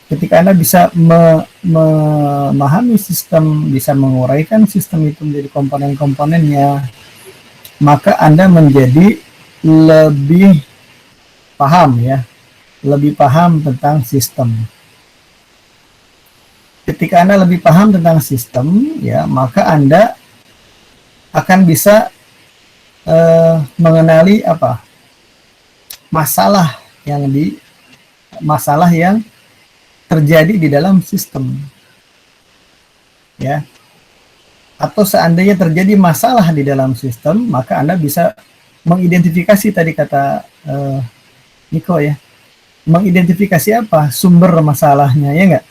Ketika Anda bisa memahami sistem, bisa menguraikan sistem itu menjadi komponen-komponennya, maka Anda menjadi lebih paham ya, lebih paham tentang sistem. Ketika Anda lebih paham tentang sistem, ya, maka Anda akan bisa mengenali apa masalah yang terjadi di dalam sistem, ya. Atau seandainya terjadi masalah di dalam sistem, maka Anda bisa mengidentifikasi, tadi kata Niko ya, mengidentifikasi apa sumber masalahnya, ya enggak?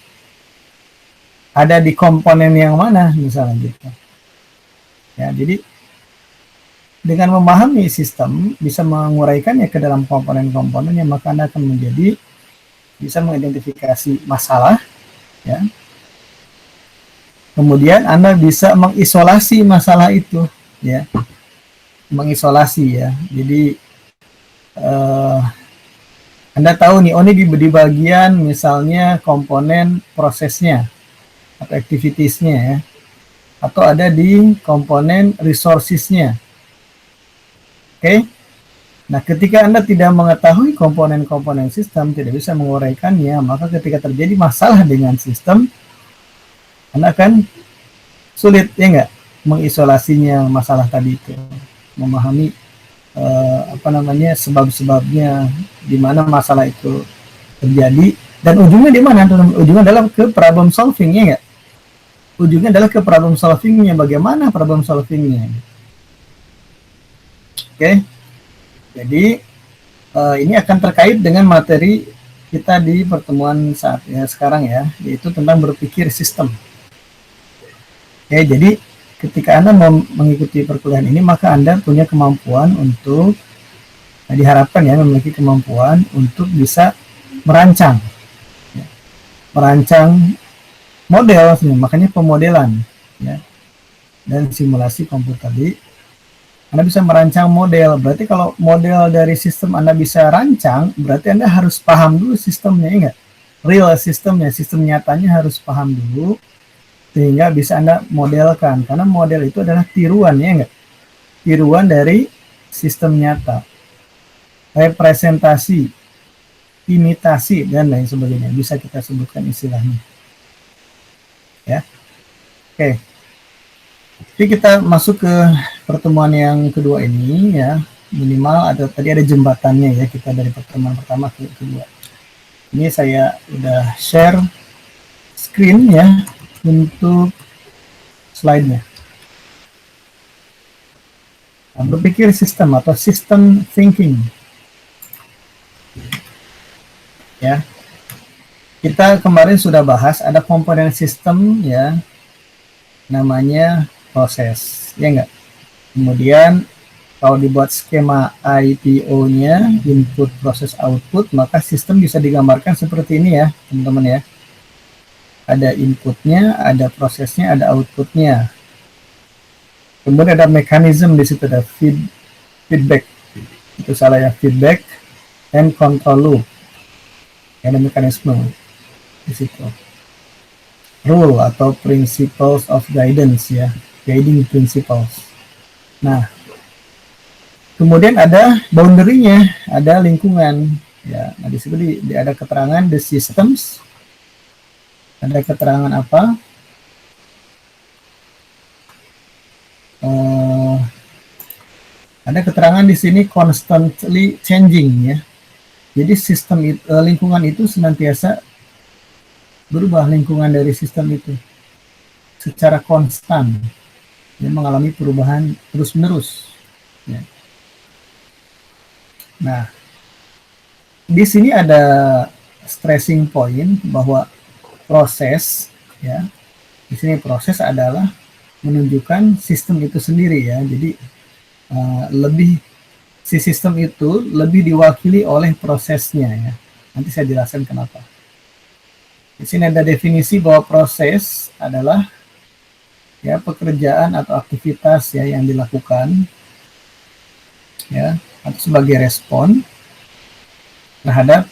Ada di komponen yang mana misalnya gitu. Ya, jadi dengan memahami sistem, bisa menguraikannya ke dalam komponen-komponennya, maka Anda akan menjadi bisa mengidentifikasi masalah, ya. Kemudian Anda bisa mengisolasi masalah itu, ya, mengisolasi ya. Jadi Anda tahu nih, oh ini di bagian misalnya komponen prosesnya atau activitiesnya ya, atau ada di komponen resourcesnya. Oke. Nah, ketika Anda tidak mengetahui komponen-komponen sistem, tidak bisa menguraikannya, maka ketika terjadi masalah dengan sistem, Anda akan sulit, ya enggak, mengisolasinya masalah tadi itu, memahami sebab-sebabnya di mana masalah itu terjadi, dan ujungnya di mana? Ujungnya adalah ke problem solving, ya enggak? Ujungnya adalah ke problem solvingnya, bagaimana problem solvingnya. Oke. Jadi ini akan terkait dengan materi kita di pertemuan sekarang ya, yaitu tentang berpikir sistem. Oke, jadi ketika Anda mengikuti perkuliahan ini, maka Anda punya kemampuan untuk, diharapkan ya, memiliki kemampuan untuk bisa merancang, ya, merancang model, makanya pemodelan, ya, dan simulasi komputer. Jadi Anda bisa merancang model. Berarti kalau model dari sistem Anda bisa rancang, berarti Anda harus paham dulu sistemnya, enggak? Real sistemnya, sistem nyatanya harus paham dulu, sehingga bisa Anda modelkan. Karena model itu adalah tiruan, ya enggak? Tiruan dari sistem nyata. Representasi, imitasi, dan lain sebagainya. Bisa kita sebutkan istilahnya. Ya. Oke. Jadi kita masuk ke pertemuan yang kedua ini ya. Minimal tadi ada jembatannya ya, kita dari pertemuan pertama ke kedua. Ini saya udah share screen ya untuk slide-nya. Nah, berpikir sistem atau system thinking. Ya. Kita kemarin sudah bahas ada komponen sistem ya, namanya proses, ya enggak? Kemudian kalau dibuat skema IPO-nya, input, proses, output, maka sistem bisa digambarkan seperti ini ya, teman-teman ya. Ada inputnya, ada prosesnya, ada outputnya. Kemudian ada mekanisme di situ, ada feedback. Itu salah ya, feedback and control loop. Ada mekanisme di situ. Rule atau principles of guidance ya, guiding principles. Nah, kemudian ada boundary-nya, ada lingkungan ya. Nah, di situ ada keterangan the systems. Ada keterangan apa? Ada keterangan di sini constantly changing ya. Jadi sistem lingkungan itu senantiasa berubah, lingkungan dari sistem itu secara konstan, dia mengalami perubahan terus-menerus. Ya. Nah, di sini ada stressing point bahwa proses, ya, di sini proses adalah menunjukkan sistem itu sendiri ya. Jadi si sistem itu lebih diwakili oleh prosesnya ya. Nanti saya jelaskan kenapa. Di sini ada definisi bahwa proses adalah ya pekerjaan atau aktivitas ya yang dilakukan ya atau sebagai respon terhadap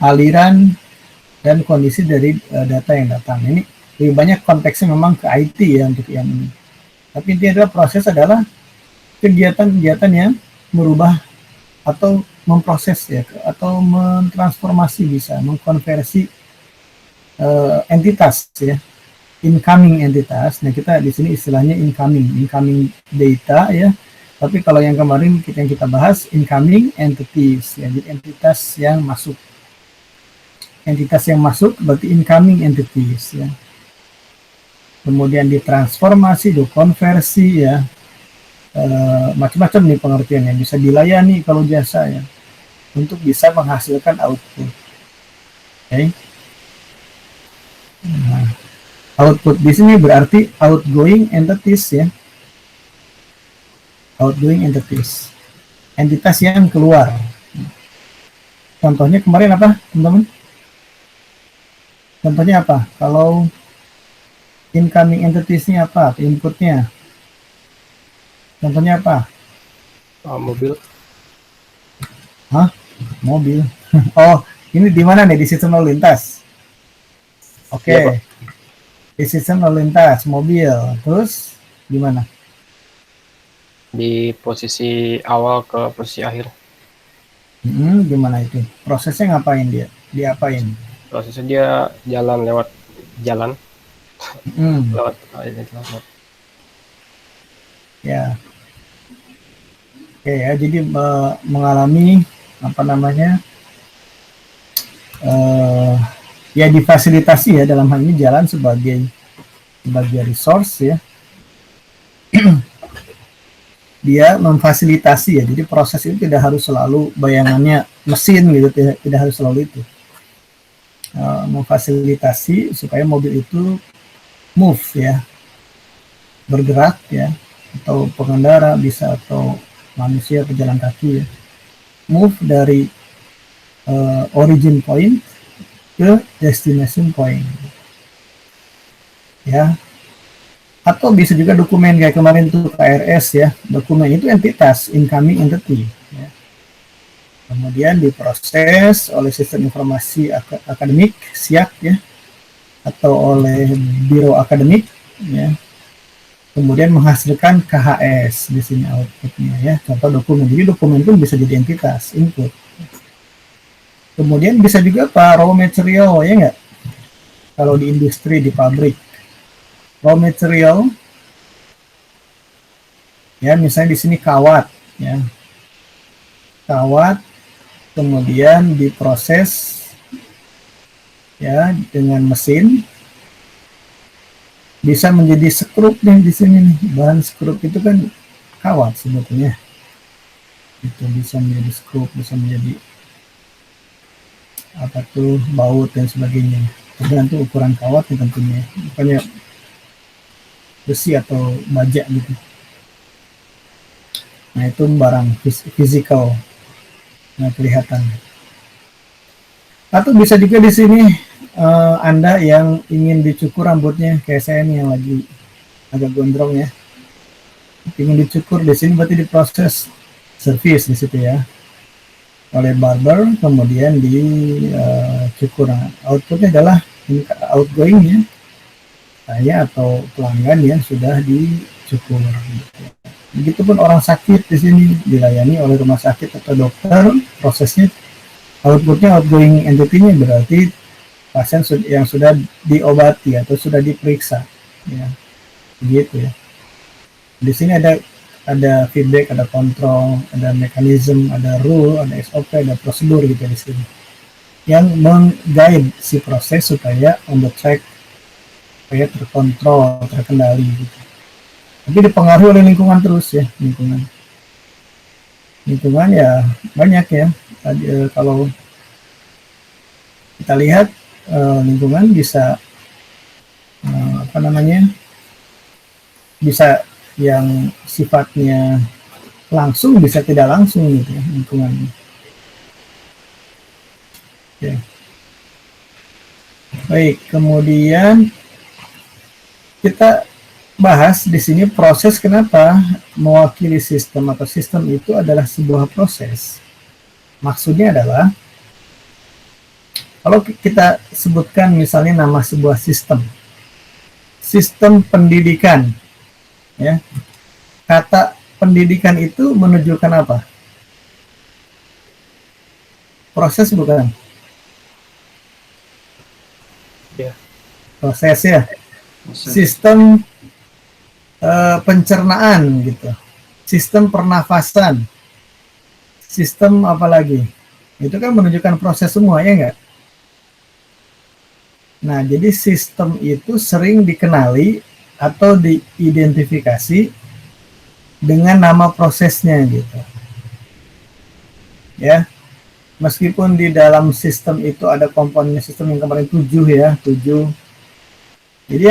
aliran dan kondisi dari data yang datang. Ini lebih banyak konteksnya memang ke IT ya untuk yang ini. Tapi intinya adalah proses adalah kegiatan-kegiatan yang merubah atau memproses ya, atau mentransformasi, bisa mengkonversi entitas ya, incoming entitas. Nah, kita di sini istilahnya incoming data ya. Tapi kalau yang kemarin yang kita bahas incoming entities ya, jadi entitas yang masuk. Entitas yang masuk berarti incoming entities ya. Kemudian ditransformasi, dikonversi ya. Macam-macam nih pengertiannya, bisa dilayani kalau jasa ya, untuk bisa menghasilkan output. Okay. Nah, output di sini berarti outgoing entities ya, outgoing entities, entitas yang keluar. Contohnya kemarin apa, teman-teman? Contohnya apa? Kalau incoming entities-nya apa? Inputnya? Contohnya apa? Mobil. Hah? Mobil. Oh, ini di mana nih? Di sistem lalu lintas. Oke. Iya, Pak. Di sistem lalu lintas, mobil. Terus gimana? Di posisi awal ke posisi akhir. Gimana itu? Prosesnya ngapain dia? Diapain? Prosesnya dia jalan lewat jalan. Lewat Ya. Oke ya, jadi mengalami apa namanya? Ya difasilitasi ya, dalam hal ini jalan sebagai resource ya. Dia memfasilitasi ya, jadi proses itu tidak harus selalu bayangannya mesin gitu, tidak harus selalu itu. Memfasilitasi supaya mobil itu move ya, bergerak ya, atau pengendara bisa, atau manusia pejalan kaki ya, move dari origin point ke destination point ya. Atau bisa juga dokumen kayak kemarin tuh KRS ya, dokumen itu entitas, incoming entity ya. Kemudian diproses oleh sistem informasi akademik SIAK ya, atau oleh biro akademik ya, kemudian menghasilkan KHS di sini outputnya ya, contoh dokumen. Jadi dokumen pun bisa jadi entitas input. Kemudian bisa juga apa, raw material ya nggak, kalau di industri, di pabrik, raw material ya, misalnya di sini kawat ya, kawat kemudian diproses ya dengan mesin, bisa menjadi skrup nih di sini nih. Bahan skrup itu kan kawat sebetulnya, itu bisa menjadi skrup, bisa menjadi apa tuh, baut dan sebagainya, tergantung ukuran kawat ya tentunya, bukannya besi atau baja gitu. Nah itu barang fisikal, nah kelihatan. Atau bisa juga di sini Anda yang ingin dicukur rambutnya, kayak saya nih yang lagi agak gondrong ya, ingin dicukur, di sini berarti diproses service di situ ya, oleh barber, kemudian dicukur. Outputnya adalah outgoingnya saya atau pelanggan yang sudah dicukur. Begitupun orang sakit di sini dilayani oleh rumah sakit atau dokter, prosesnya outputnya outgoing entity-nya berarti pasien yang sudah diobati atau sudah diperiksa ya, begitu ya. Di sini ada feedback, ada kontrol, ada mekanisme, ada rule, ada SOP, ada prosedur gitu di sini, yang meng-guide si proses supaya on the track, supaya terkontrol, terkendali gitu. Tapi dipengaruhi oleh lingkungan terus ya, lingkungan ya banyak ya. Kalau kita lihat lingkungan bisa apa namanya, bisa yang sifatnya langsung, bisa tidak langsung gitu ya, lingkungan. Oke. Baik, kemudian kita bahas di sini proses. Kenapa mewakili sistem atau sistem itu adalah sebuah proses? Maksudnya adalah Kalau kita sebutkan misalnya nama sebuah sistem pendidikan, ya, kata pendidikan itu menunjukkan apa? Proses bukan? Ya. Proses ya. Sistem pencernaan gitu, sistem pernafasan, sistem apa lagi? Itu kan menunjukkan proses semua, ya enggak? Nah, jadi sistem itu sering dikenali atau diidentifikasi dengan nama prosesnya gitu. Ya. Meskipun di dalam sistem itu ada komponen sistem yang kemarin 7 ya, 7. Jadi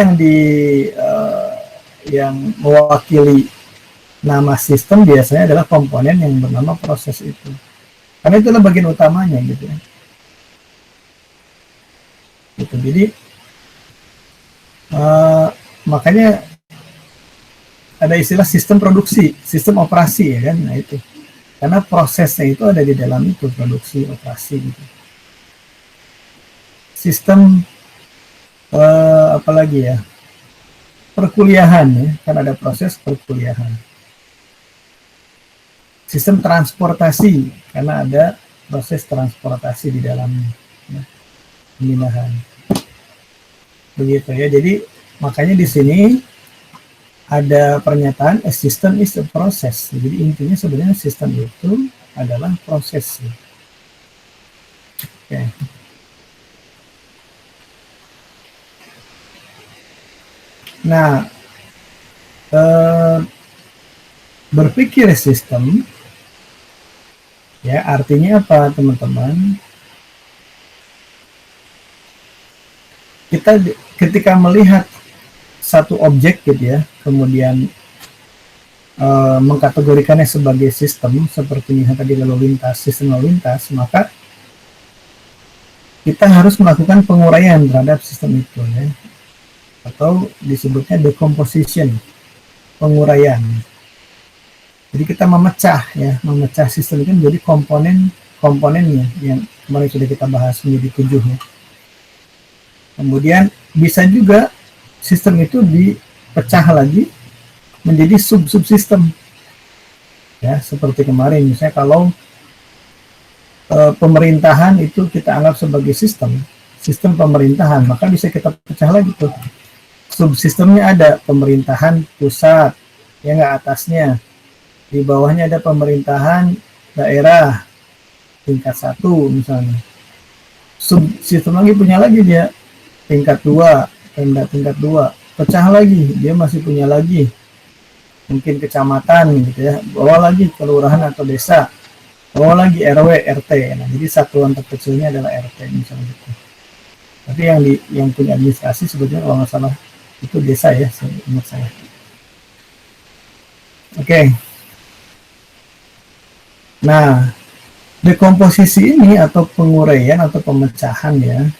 yang mewakili nama sistem biasanya adalah komponen yang bernama proses itu. Karena itulah bagian utamanya gitu ya. Gitu. Jadi makanya ada istilah sistem produksi, sistem operasi ya kan. Nah itu. Karena prosesnya itu ada di dalam itu, produksi, operasi gitu. Sistem apalagi ya? Perkuliahan ya, kan ada proses perkuliahan. Sistem transportasi, karena ada proses transportasi di dalamnya. Ya. Pemindahan. Begitu ya. Jadi makanya di sini ada pernyataan a system is a process. Jadi intinya sebenarnya sistem itu adalah proses. Oke. Nah, berpikir sistem ya artinya apa teman-teman? Kita ketika melihat satu objek gitu ya, kemudian mengkategorikannya sebagai sistem seperti misalnya tadi lalu lintas, sistem lalu lintas, maka kita harus melakukan penguraian terhadap sistem itu ya, atau disebutnya decomposition, penguraian. Jadi kita memecah sistem itu menjadi komponennya yang kemarin sudah kita bahas menjadi 7 ya. Kemudian bisa juga sistem itu dipecah lagi menjadi sub-subsistem. Ya, seperti kemarin misalnya kalau pemerintahan itu kita anggap sebagai sistem pemerintahan, maka bisa kita pecah lagi tuh. Subsistemnya ada pemerintahan pusat, ya nggak, atasnya. Di bawahnya ada pemerintahan daerah tingkat 1 misalnya. Subsistem lagi punya lagi dia tingkat 2, tingkat 2, pecah lagi, dia masih punya lagi mungkin kecamatan gitu ya, bawa lagi kelurahan atau desa, bawa lagi RW, RT. Nah, jadi satuan terkecilnya adalah RT misalnya gitu. Tapi yang punya administrasi sebetulnya kalau nggak salah itu desa ya, menurut saya. Oke. Nah, dekomposisi ini atau penguraian atau pemecahan ya,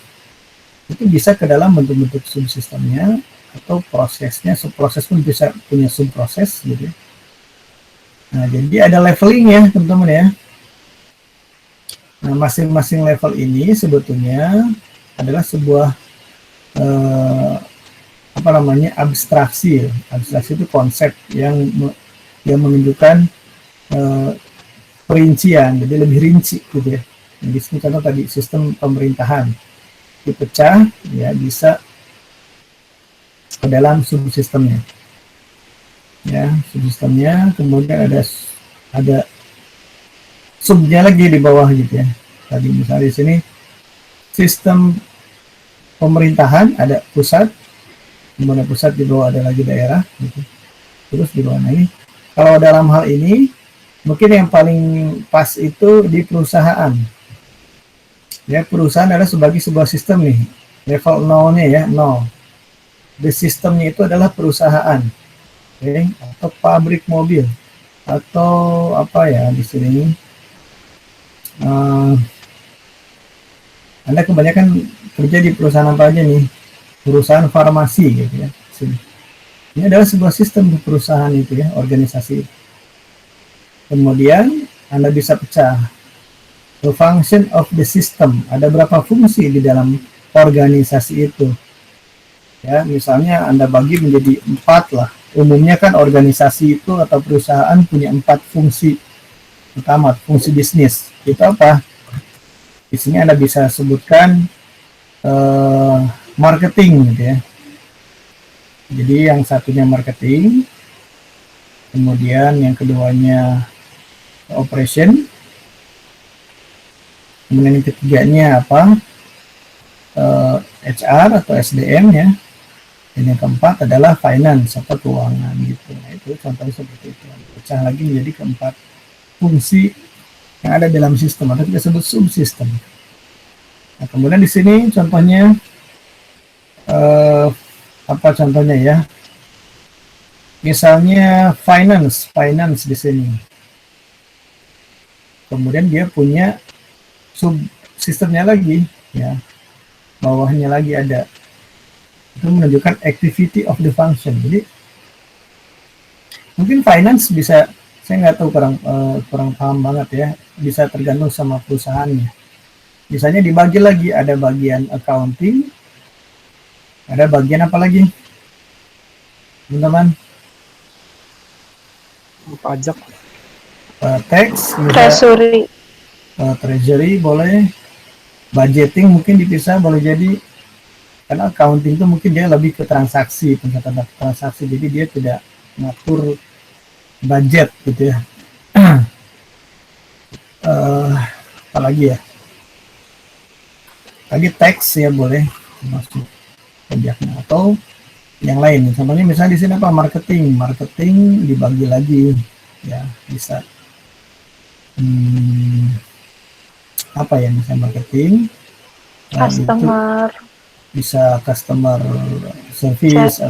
itu bisa ke dalam bentuk-bentuk subsistemnya atau prosesnya. Subproses pun bisa punya subproses gitu. Nah, jadi ada leveling ya teman-teman ya. Nah, masing-masing level ini sebetulnya adalah sebuah abstraksi. Abstraksi itu konsep yang menunjukkan perincian, jadi lebih rinci gitu ya. Jadi contoh tadi sistem pemerintahan dipecah ya, bisa ke dalam subsistemnya ya, subsistemnya. Kemudian ada subnya lagi di bawah gitu ya. Tadi misalnya di sini sistem pemerintahan ada pusat, kemudian pusat di bawah ada lagi daerah gitu. Terus di bawah ini kalau dalam hal ini mungkin yang paling pas itu di perusahaan. Ya, perusahaan adalah sebagai sebuah sistem nih, level 0-nya ya, 0. The sistemnya itu adalah perusahaan, okay? Atau pabrik mobil, atau apa ya di sini. Anda kebanyakan kerja di perusahaan apa aja nih? Perusahaan farmasi gitu ya. Sini. Ini adalah sebuah sistem di perusahaan itu ya, organisasi. Kemudian Anda bisa pecah. The function of the system, ada berapa fungsi di dalam organisasi itu. Ya, misalnya Anda bagi menjadi 4 lah. Umumnya kan organisasi itu atau perusahaan punya 4 fungsi utama. Fungsi bisnis itu apa? Di sini Anda bisa sebutkan marketing gitu ya. Jadi yang satunya marketing, kemudian yang keduanya operation, kemudian yang ketiganya apa? HR atau SDM ya. Dan yang keempat adalah finance atau keuangan gitu. Nah, itu contohnya seperti itu. Pecah lagi menjadi keempat fungsi yang ada dalam sistem atau kita sebut subsistem. Nah, kemudian di sini contohnya apa contohnya ya? Misalnya finance di sini. Kemudian dia punya subsistemnya lagi ya. Bawahnya lagi ada, itu menunjukkan activity of the function. Jadi mungkin finance bisa, saya nggak tahu, kurang paham banget ya, bisa tergantung sama perusahaannya. Misalnya dibagi lagi, ada bagian accounting, ada bagian apa lagi teman-teman? Pajak, Tax, treasury boleh. Budgeting mungkin dipisah, boleh jadi, karena accounting itu mungkin dia lebih ke transaksi, pencatatan transaksi, jadi dia tidak mengatur budget gitu ya. Apalagi ya, lagi tax ya boleh masuk pajaknya, atau yang lain. Contohnya misalnya di sini apa, marketing dibagi lagi ya, bisa apa ya, misalnya marketing, customer, bisa customer service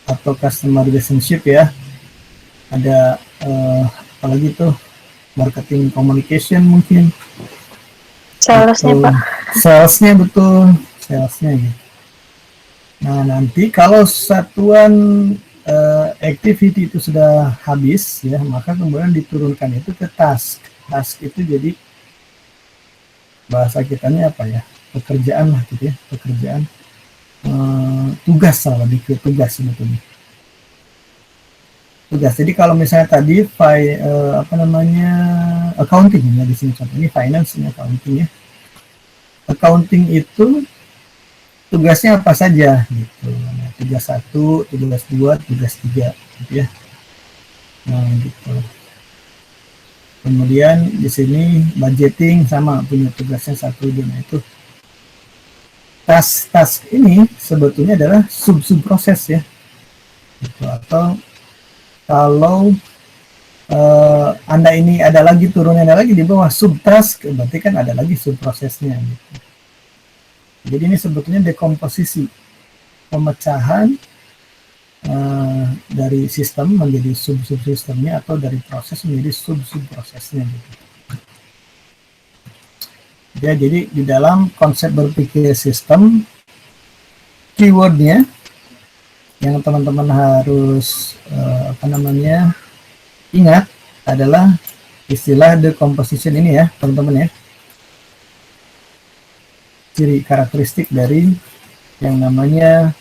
atau customer relationship ya. Ada apalagi tuh, marketing communication mungkin, salesnya Pak. Salesnya betul, salesnya gitu. Nah nanti kalau satuan activity itu sudah habis ya, maka kemudian diturunkan itu ke task. Task itu jadi bahasa kitanya apa ya, pekerjaan lah gitu ya, pekerjaan, tugas lah, lebih ke tugas sebetulnya. Tugas. Jadi kalau misalnya tadi accounting ya, di sini contoh ini finance, ini accounting ya. Accounting itu tugasnya apa saja gitu. Nah, tugas 1, tugas 2, tugas 3 gitu ya. Nah, gitu. Kemudian di sini budgeting sama, punya tugasnya 1, 2. Nah, itu task ini sebetulnya adalah sub proses ya. Gitu. Atau kalau Anda ini ada lagi, turunnya ada lagi di bawah subtask, berarti kan ada lagi subprosesnya gitu. Jadi ini sebetulnya dekomposisi, pemecahan dari sistem menjadi sub-subsistemnya, atau dari proses menjadi sub-subprosesnya gitu. Ya, jadi di dalam konsep berpikir sistem, keywordnya yang teman-teman harus ingat adalah istilah decomposition ini ya teman-teman ya. Ciri karakteristik dari yang namanya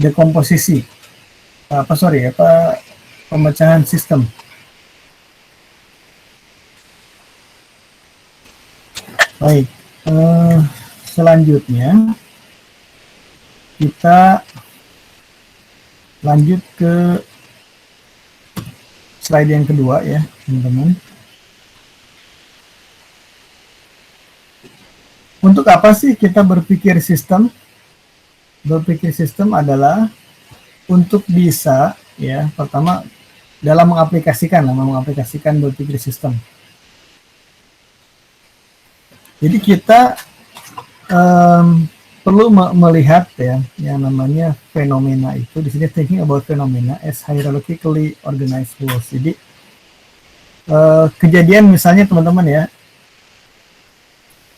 dekomposisi, pemecahan sistem. Baik, selanjutnya kita lanjut ke slide yang kedua ya teman-teman. Untuk apa sih kita berpikir sistem? Berpikir sistem adalah untuk bisa ya, pertama dalam mengaplikasikan berpikir sistem. Jadi kita perlu melihat ya yang namanya fenomena itu. Di sini thinking about phenomena as hierarchically organized worlds. Jadi kejadian misalnya teman-teman ya,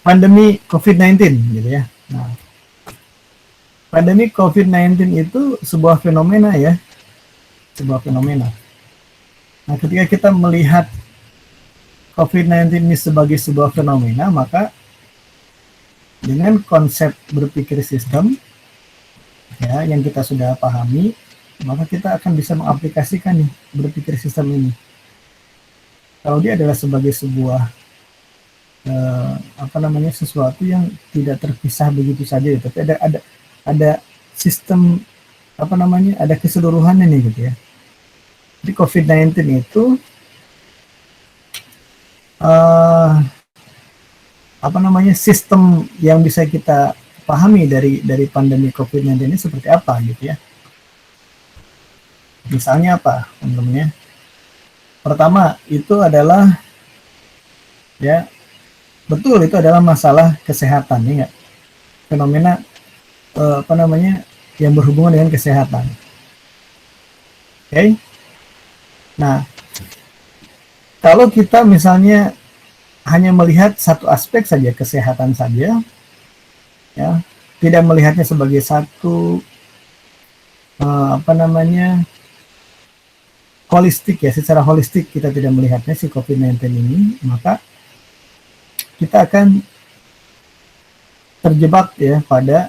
pandemi COVID-19 gitu ya. Nah, pandemi COVID-19 itu sebuah fenomena ya, sebuah fenomena. Nah, ketika kita melihat COVID-19 ini sebagai sebuah fenomena, maka dengan konsep berpikir sistem ya yang kita sudah pahami, maka kita akan bisa mengaplikasikan nih berpikir sistem ini. Kalau dia adalah sebagai sebuah sesuatu yang tidak terpisah begitu saja, tapi ada sistem ada keseluruhannya nih gitu ya. Jadi COVID-19 itu sistem yang bisa kita pahami dari pandemi COVID-19 ini seperti apa gitu ya. Misalnya apa teman-teman ya? Pertama itu adalah ya betul itu adalah masalah kesehatan ya nggak? Fenomena yang berhubungan dengan kesehatan. Oke. Nah, kalau kita misalnya hanya melihat satu aspek saja, kesehatan saja, ya, tidak melihatnya sebagai satu holistik ya, secara holistik kita tidak melihatnya si COVID-19 ini, maka kita akan terjebak ya pada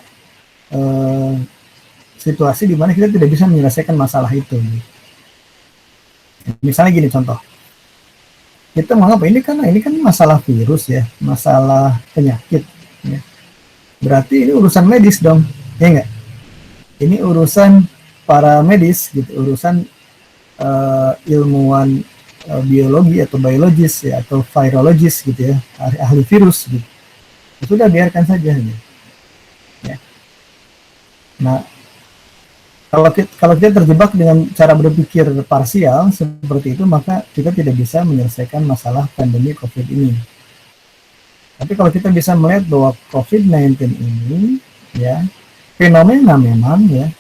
situasi di mana kita tidak bisa menyelesaikan masalah itu. Misalnya gini contoh, kita menganggap ini kan masalah virus ya, masalah penyakit ya. Berarti ini urusan medis dong, ya enggak? Ini urusan para medis gitu, urusan ilmuwan biologi atau biologis ya, atau virologis gitu ya, ahli virus gitu. Sudah biarkan saja gitu. Ya. Nah, kalau kita terjebak dengan cara berpikir parsial seperti itu, maka kita tidak bisa menyelesaikan masalah pandemi COVID ini. Tapi kalau kita bisa melihat bahwa COVID-19 ini ya fenomena memang ya,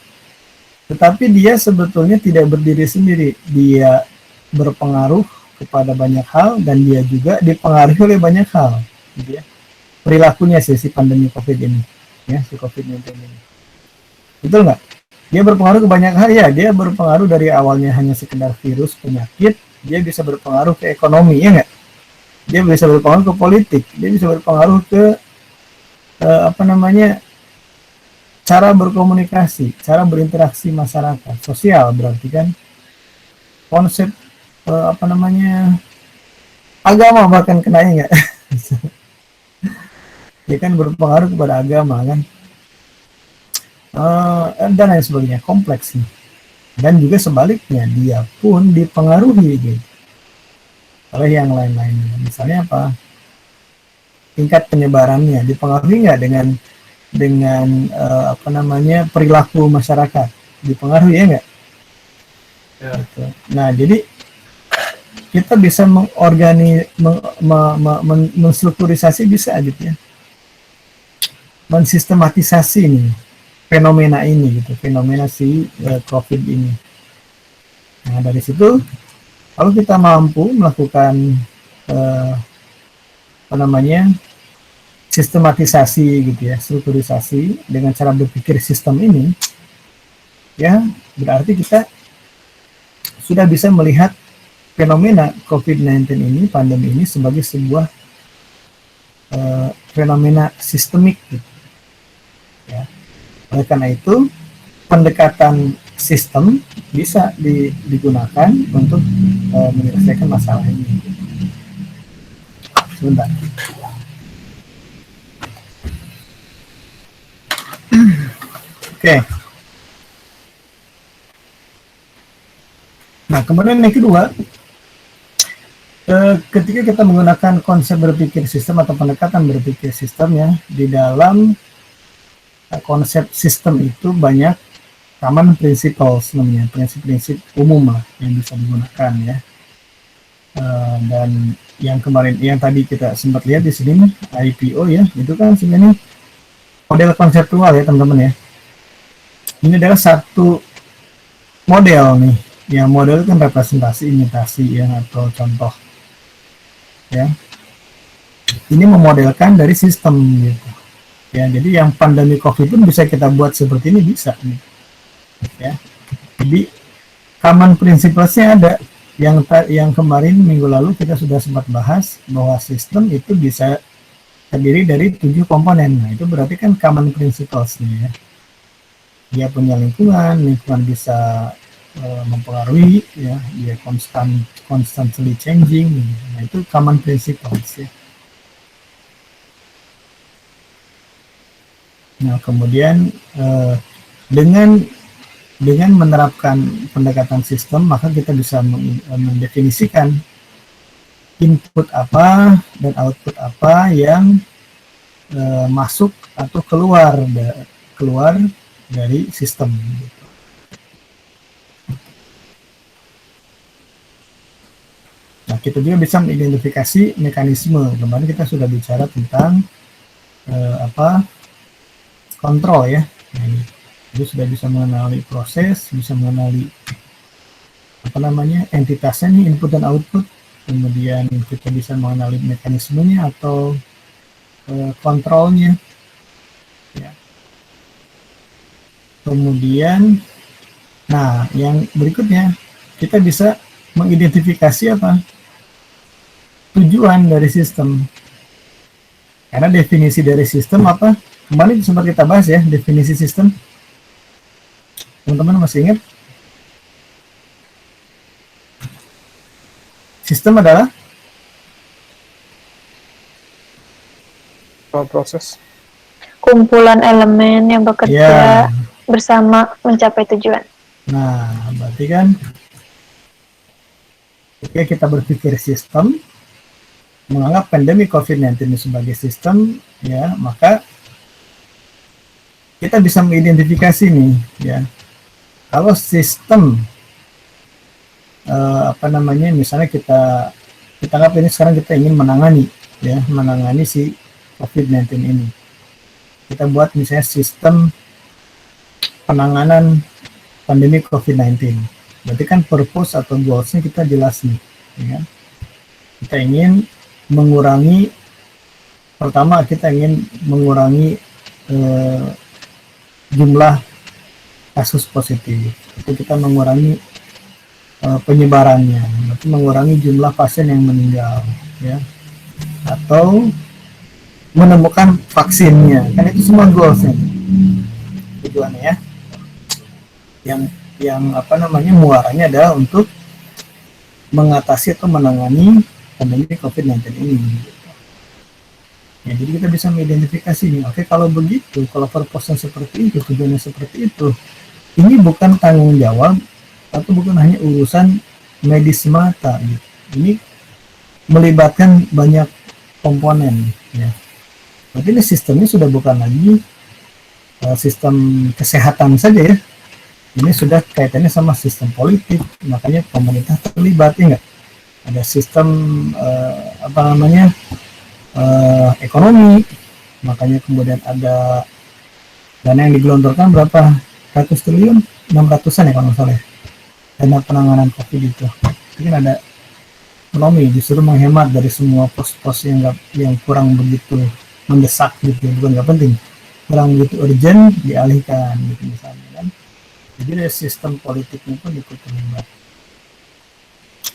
tetapi dia sebetulnya tidak berdiri sendiri. Dia berpengaruh kepada banyak hal dan dia juga dipengaruhi oleh banyak hal. Gitu ya. Perilakunya si pandemi COVID ini, ya si COVID-19 ini. Betul nggak? Dia berpengaruh ke banyak hal ya. Dia berpengaruh dari awalnya hanya sekedar virus penyakit, dia bisa berpengaruh ke ekonomi ya nggak? Dia bisa berpengaruh ke politik, dia bisa berpengaruh ke cara berkomunikasi, cara berinteraksi masyarakat, sosial berarti kan, konsep agama bahkan kenanya nggak? Dia kan berpengaruh kepada agama kan, dan lain sebagainya, kompleks nih. Dan juga sebaliknya, dia pun dipengaruhi gitu oleh yang lain-lainnya. Misalnya apa? Tingkat penyebarannya dipengaruhi nggak dengan perilaku masyarakat, dipengaruhi ya nggak? Ya. Gitu. Nah, jadi kita bisa menstrukturisasi bisa gitu ya, mensistematisasi ini fenomena ini gitu, fenomena si COVID ini. Nah, dari situ kalau kita mampu melakukan sistematisasi gitu ya, strukturisasi dengan cara berpikir sistem ini, ya berarti kita sudah bisa melihat fenomena COVID-19 ini, pandemi ini sebagai sebuah fenomena sistemik gitu. Ya. Oleh karena itu, pendekatan sistem bisa digunakan untuk menyelesaikan masalah ini. Sebentar. Oke. Nah, kemudian yang kedua, ketika kita menggunakan konsep berpikir sistem atau pendekatan berpikir sistem ya, di dalam konsep sistem itu banyak common principles namanya, prinsip-prinsip umum lah yang bisa digunakan ya. Dan yang kemarin, yang tadi kita sempat lihat di sini nih, IPO ya, itu kan sebenarnya model konseptual ya teman-teman ya. Ini adalah satu model nih, yang model kan representasi, imitasi ya, atau contoh ya. Ini memodelkan dari sistem gitu ya. Jadi yang pandemi COVID pun bisa kita buat seperti ini, bisa nih ya. Jadi common principles-nya ada yang kemarin minggu lalu kita sudah sempat bahas bahwa sistem itu bisa terdiri dari 7 komponen. Nah, itu berarti kan common principles nih ya. Dia punya lingkungan bisa mempengaruhi ya, dia constantly changing. Nah, itu common principles ya. Nah, kemudian dengan menerapkan pendekatan sistem, maka kita bisa mendefinisikan input apa dan output apa yang masuk atau keluar dari sistem. Nah, kita juga bisa mengidentifikasi mekanisme. Kemarin kita sudah bicara tentang kontrol ya. Nah, itu sudah bisa mengenali proses, bisa mengenali entitasnya nih, input dan output. Kemudian kita bisa mengenali mekanismenya atau kontrolnya. Ya. Kemudian, nah yang berikutnya kita bisa mengidentifikasi apa tujuan dari sistem. Karena definisi dari sistem apa? Kemarin sempat kita bahas ya definisi sistem. Teman-teman masih ingat? Sistem adalah proses. Kumpulan elemen yang bekerja bersama mencapai tujuan. Nah, berarti kan ketika kita berpikir sistem, menganggap pandemi COVID-19 sebagai sistem, ya, maka kita bisa mengidentifikasi nih, ya. Kalau sistem misalnya kita anggap ini sekarang kita ingin menangani si COVID-19 ini. Kita buat misalnya sistem penanganan pandemi COVID-19. Berarti kan purpose atau goals-nya kita jelas nih, ya. Kita ingin mengurangi, pertama kita ingin mengurangi jumlah kasus positif, itu kita mengurangi penyebarannya, berarti mengurangi jumlah pasien yang meninggal, ya, atau menemukan vaksinnya, kan itu semua goalsnya, tujuannya ya. Yang muaranya adalah untuk mengatasi atau menangani pandemi COVID-19 ini. Ya, jadi kita bisa mengidentifikasi nih, oke, kalau begitu, kalau purpose-nya seperti itu, tujuannya seperti itu, ini bukan tanggung jawab atau bukan hanya urusan medis semata, gitu. Ini melibatkan banyak komponen, ya. Berarti ini sistemnya sudah bukan lagi sistem kesehatan saja ya. Ini sudah kaitannya sama sistem politik, makanya pemerintah terlibat, ya enggak? Ada sistem ekonomi, makanya kemudian ada dana yang digelontorkan berapa ratus triliun, 600-an ya kalau nggak salah ya, dana penanganan COVID itu. Mungkin ada ekonomi disuruh menghemat dari semua pos-pos yang kurang begitu mendesak gitu, bukan nggak penting, kurang begitu urgent dialihkan gitu misalnya kan. Jadi dari sistem politiknya pun ikut terlibat,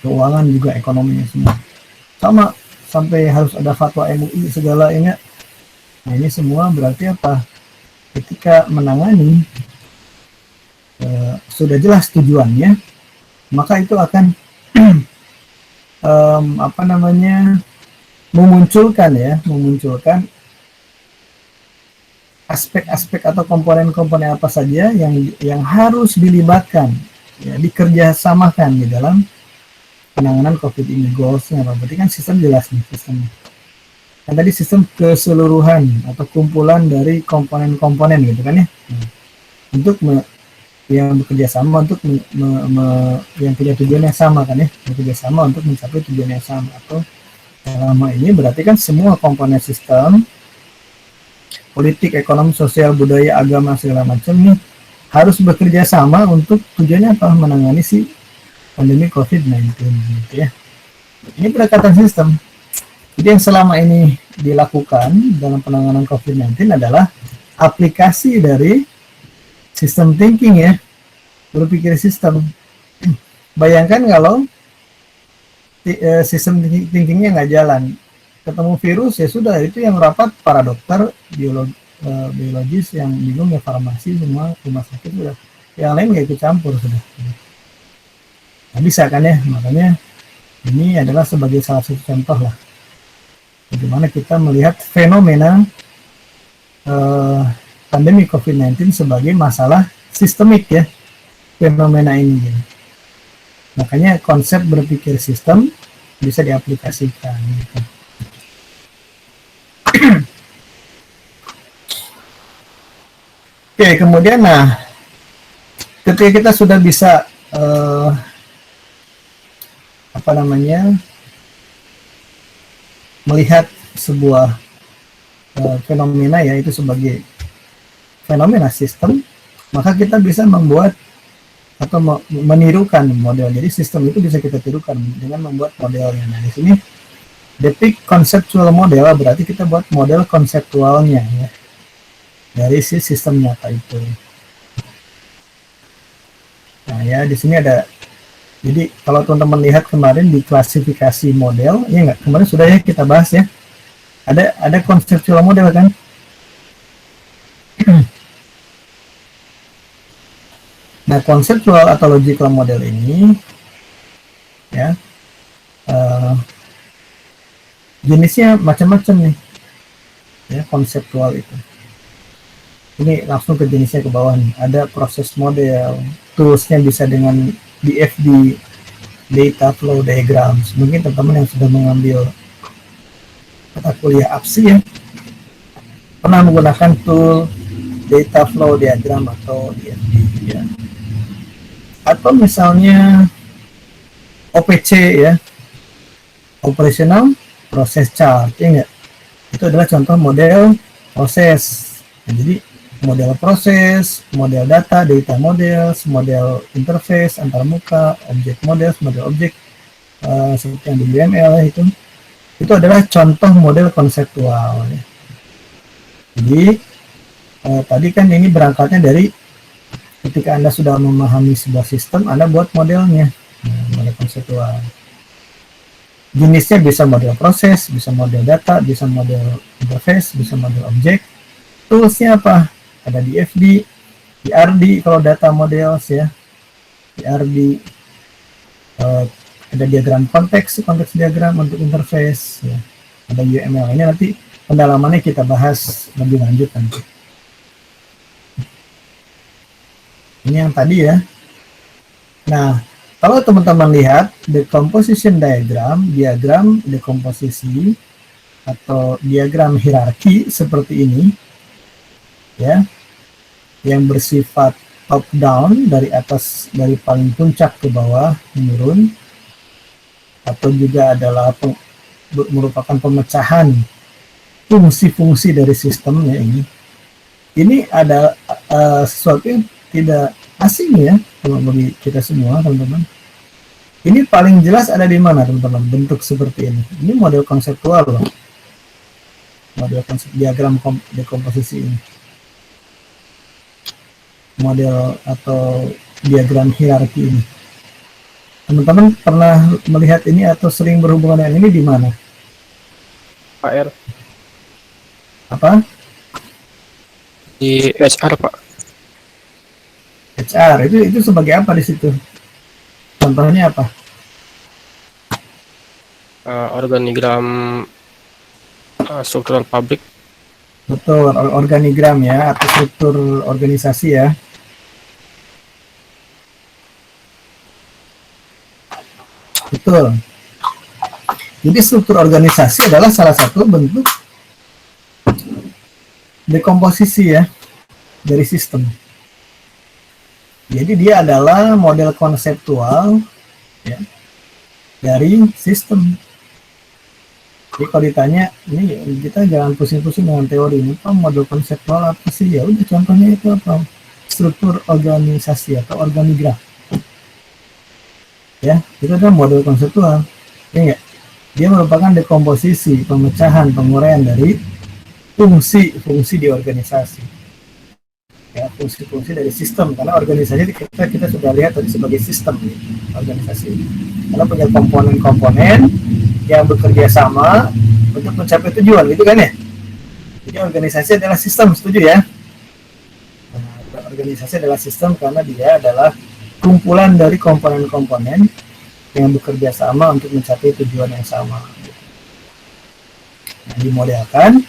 keuangan juga, ekonominya semua sama, sampai harus ada fatwa MUI segala ini. Nah, ini semua berarti apa? Ketika menangani sudah jelas tujuannya, maka itu akan memunculkan aspek-aspek atau komponen-komponen apa saja yang harus dilibatkan, ya, dikerjasamakan di dalam penanganan COVID ini. Goalsnya apa? Berarti kan sistem jelas nih sistemnya. Kan tadi sistem keseluruhan atau kumpulan dari komponen-komponen gitu kan ya. Untuk yang bekerja sama untuk yang punya tujuan yang sama kan ya, bekerja sama untuk mencapai tujuan yang sama. Atau dalam hal ini berarti kan semua komponen sistem politik, ekonomi, sosial, budaya, agama segala macam ini harus bekerja sama untuk tujuannya apa? Menangani si pandemi COVID-19 gitu ya. Ini pendekatan sistem. Jadi yang selama ini dilakukan dalam penanganan COVID-19 adalah aplikasi dari sistem thinking ya, berpikir sistem. Bayangkan kalau sistem thinkingnya nggak jalan. Ketemu virus ya sudah, itu yang rapat para dokter, biologis, yang bingung ya farmasi, semua rumah sakit sudah. Yang lain nggak ikut campur sudah. Nggak bisa kan ya, makanya ini adalah sebagai salah satu contoh lah bagaimana kita melihat fenomena pandemi COVID-19 sebagai masalah sistemik ya, fenomena ini. Makanya konsep berpikir sistem bisa diaplikasikan. Gitu. Oke, kemudian ketika kita sudah bisa melihat sebuah fenomena ya itu sebagai fenomena sistem, maka kita bisa membuat atau menirukan model. Jadi sistem itu bisa kita tirukan dengan membuat modelnya. Nah, di sini depict conceptual model berarti kita buat model konseptualnya ya dari si sistem nyata itu. Nah ya, di sini ada. Jadi kalau teman-teman lihat kemarin di klasifikasi model, ya nggak, kemarin sudah ya kita bahas ya. Ada konseptual model kan? Nah, konseptual atau logical model ini ya jenisnya macam-macam nih. Ya, konseptual itu. Ini langsung ke jenisnya ke bawah nih. Ada proses model, toolsnya bisa dengan DFD, data flow diagrams. Mungkin teman-teman yang sudah mengambil mata kuliah APSI ya, pernah menggunakan tool data flow diagram atau DFD ya. Atau misalnya OPC ya, operational process chart ya enggak? Itu adalah contoh model proses. Nah, jadi model proses, model data, data model, model interface antar muka, objek model, model objek seperti yang di UML itu adalah contoh model konseptual. Ya. Jadi tadi kan ini berangkatnya dari ketika Anda sudah memahami sebuah sistem, Anda buat modelnya, model konseptual. Jenisnya bisa model proses, bisa model data, bisa model interface, bisa model objek. Toolsnya apa? Ada DFD, DRD kalau data models ya, DRD, ada diagram konteks diagram untuk interface ya, ada UML. Ini nanti pendalamannya kita bahas lebih lanjut nanti. Ini yang tadi ya. Nah, kalau teman-teman lihat decomposition diagram dekomposisi atau diagram hierarki seperti ini ya, yang bersifat top down, dari atas, dari paling puncak ke bawah menurun, atau juga adalah merupakan pemecahan fungsi-fungsi dari sistemnya ini ada sesuatu yang tidak asing ya bagi kita semua teman-teman. Ini paling jelas ada di mana teman-teman bentuk seperti ini. Ini model konseptual loh, model konsep diagram dekomposisi ini, model atau diagram hierarki ini. Teman-teman pernah melihat ini atau sering berhubungan dengan ini di mana? PR. Apa? Di HR, Pak. HR itu sebagai apa di situ? Contohnya apa? Organigram struktural pabrik. Betul, organigram ya, atau struktur organisasi ya. Betul. Jadi struktur organisasi adalah salah satu bentuk dekomposisi ya dari sistem. Jadi dia adalah model konseptual ya dari sistem. Jadi kalau ditanya, ini kita jangan pusing-pusing dengan teori ini, apa model konseptual apa sih? Ya udah, contohnya itu apa? Struktur organisasi atau organigram. Ya, itu adalah model konseptual. Ya enggak? Dia merupakan dekomposisi, pemecahan, penguraian dari fungsi-fungsi di organisasi. Ya, fungsi-fungsi dari sistem, karena organisasi kita sudah lihat tadi sebagai sistem organisasi. Karena punya komponen-komponen yang bekerja sama untuk mencapai tujuan, gitu kan ya. Jadi organisasi adalah sistem, setuju ya? Nah, organisasi adalah sistem karena dia adalah kumpulan dari komponen-komponen yang bekerja sama untuk mencapai tujuan yang sama. Nah, dimodelkan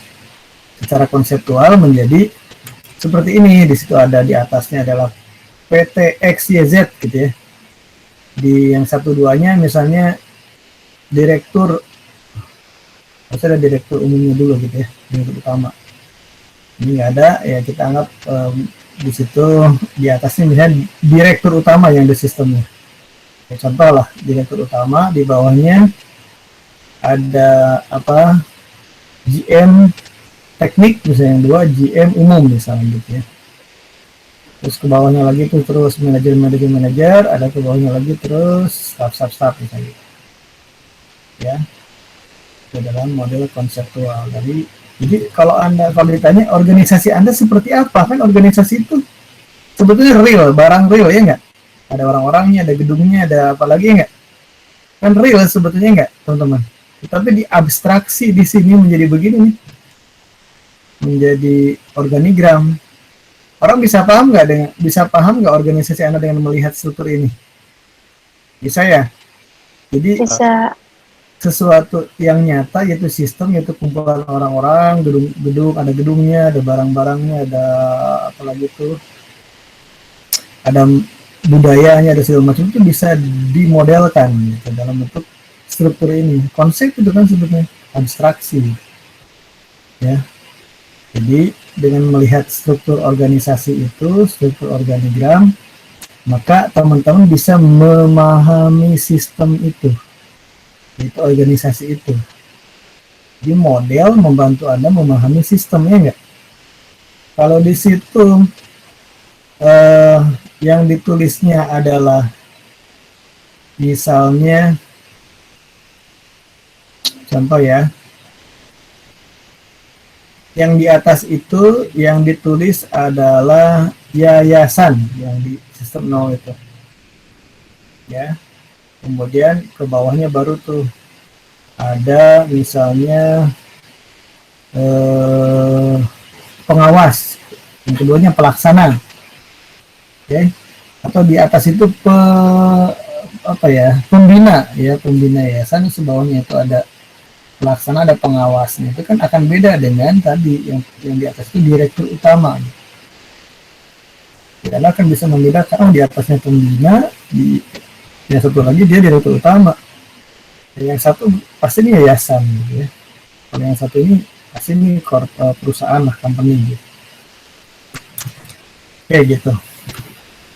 secara konseptual menjadi seperti ini. Di situ ada, di atasnya adalah PT XYZ gitu ya. Di yang satu duanya misalnya direktur, harusnya ada direktur umumnya dulu gitu ya, direktur utama. Ini nggak ada, ya kita anggap di situ di atasnya misalnya direktur utama yang di sistemnya. Ya, contoh lah direktur utama, di bawahnya ada apa, GM teknik misalnya, yang dua GM umum misalnya gitu ya. Terus ke bawahnya lagi tuh terus manajer, ada ke bawahnya lagi terus staff misalnya gitu. Ya, itu dalam model konseptual. Jadi kalau ditanya organisasi Anda seperti apa, kan organisasi itu sebetulnya real, barang real ya nggak? Ada orang-orangnya, ada gedungnya, ada apa lagi ya nggak? Kan real sebetulnya nggak, teman-teman? Tapi diabstraksi di sini menjadi begini nih, menjadi organigram. Orang bisa paham nggak organisasi Anda dengan melihat struktur ini? Bisa ya? Jadi Bisa. Sesuatu yang nyata, yaitu sistem, yaitu kumpulan orang-orang, gedung, ada gedungnya, ada barang-barangnya, ada apalagi itu, ada budayanya, ada segala macam, itu bisa dimodelkan gitu, dalam bentuk struktur ini. Konsep itu kan sebetulnya abstraksi ya. Jadi dengan melihat struktur organisasi itu, struktur organigram, maka teman-teman bisa memahami sistem itu, itu organisasi itu. Jadi model membantu Anda memahami sistemnya enggak? Kalau di situ yang ditulisnya adalah misalnya, contoh ya, yang di atas itu yang ditulis adalah yayasan, yang di sistem 0 itu ya. Kemudian ke bawahnya baru tuh ada misalnya pengawas, yang keduanya pelaksana, oke. Atau di atas itu pembina ya, pembina yayasan. Di bawahnya itu ada pelaksana, ada pengawasnya. Itu kan akan beda dengan tadi yang di atas itu direktur utama. Karena akan bisa membedakan, di atasnya pembina, di yang satu lagi dia direktur utama, yang satu pasti ini yayasan gitu ya. Kalau yang satu ini pasti ini perusahaan lah, company gitu. Kayak gitu.